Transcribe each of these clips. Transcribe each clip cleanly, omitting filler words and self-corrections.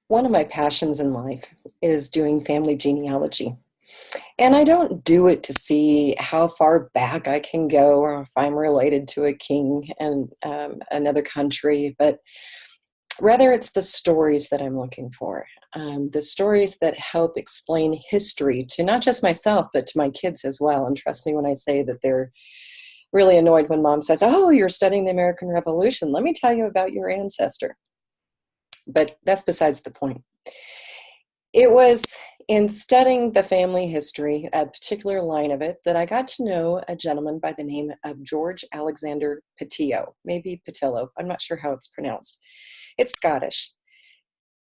One of my passions in life is doing family genealogy. And I don't do it to see how far back I can go or if I'm related to a king in another country, but rather it's the stories that I'm looking for. The stories that help explain history to not just myself, but to my kids as well. And trust me when I say that they're really annoyed when mom says, "Oh, you're studying the American Revolution. Let me tell you about your ancestor." But that's besides the point. It was in studying the family history, a particular line of it, that I got to know a gentleman by the name of George Alexander Pattillo, maybe Pattillo. I'm not sure how it's pronounced. It's Scottish.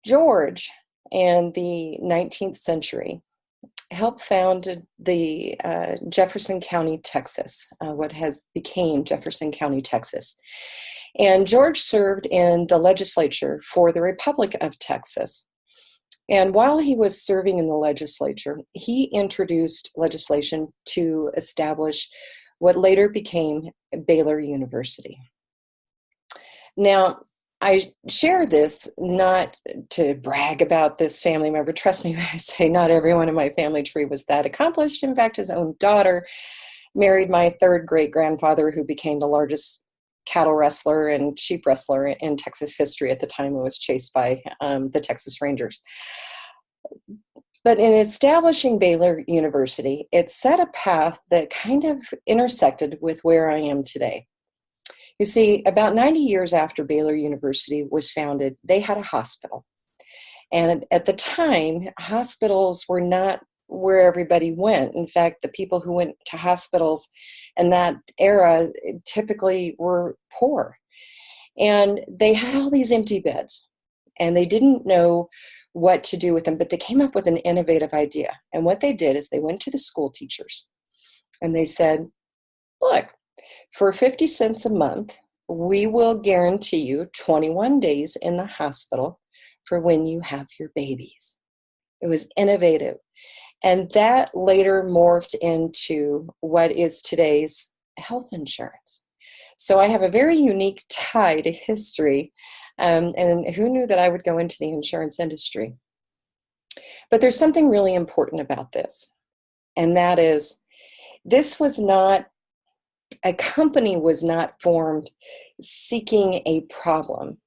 George, in the 19th century, helped found the Jefferson County, Texas, what has became Jefferson County, Texas. And George served in the legislature for the Republic of Texas. And while he was serving in the legislature, he introduced legislation to establish what later became Baylor University. Now, I share this not to brag about this family member. Trust me when I say not everyone in my family tree was that accomplished. In fact, his own daughter married my third great-grandfather, who became the largest cattle wrestler and sheep wrestler in Texas history at the time, who was chased by the Texas Rangers. But in establishing Baylor University, it set a path that kind of intersected with where I am today. You see, about 90 years after Baylor University was founded, they had a hospital. And at the time, hospitals were not where everybody went. In fact, the people who went to hospitals in that era typically were poor. And they had all these empty beds, and they didn't know what to do with them, but they came up with an innovative idea. And what they did is they went to the school teachers and they said, "Look, for 50 cents a month, we will guarantee you 21 days in the hospital for when you have your babies." It was innovative. And that later morphed into what is today's health insurance. So I have a very unique tie to history, and who knew that I would go into the insurance industry? But there's something really important about this, and that is this was not, a company was not formed seeking a problem.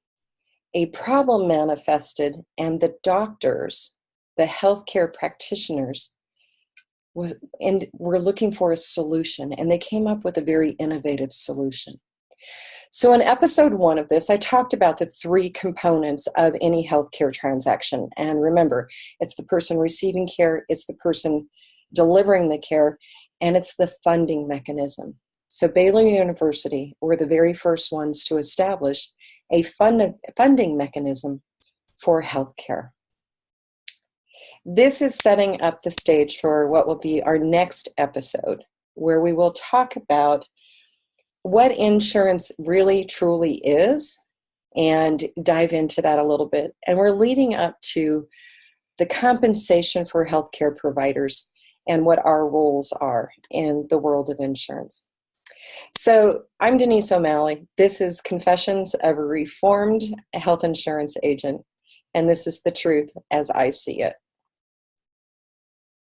A problem manifested, and the doctors, the healthcare practitioners, were looking for a solution, and they came up with a very innovative solution. So in episode 1 of this, I talked about the 3 components of any healthcare transaction. And remember, it's the person receiving care, it's the person delivering the care, and it's the funding mechanism. So Baylor University were the very first ones to establish a funding mechanism for healthcare. This is setting up the stage for what will be our next episode, where we will talk about what insurance really truly is and dive into that a little bit. And we're leading up to the compensation for healthcare providers and what our roles are in the world of insurance. So I'm Denise O'Malley. This is Confessions of a Reformed Health Insurance Agent, and this is the truth as I see it.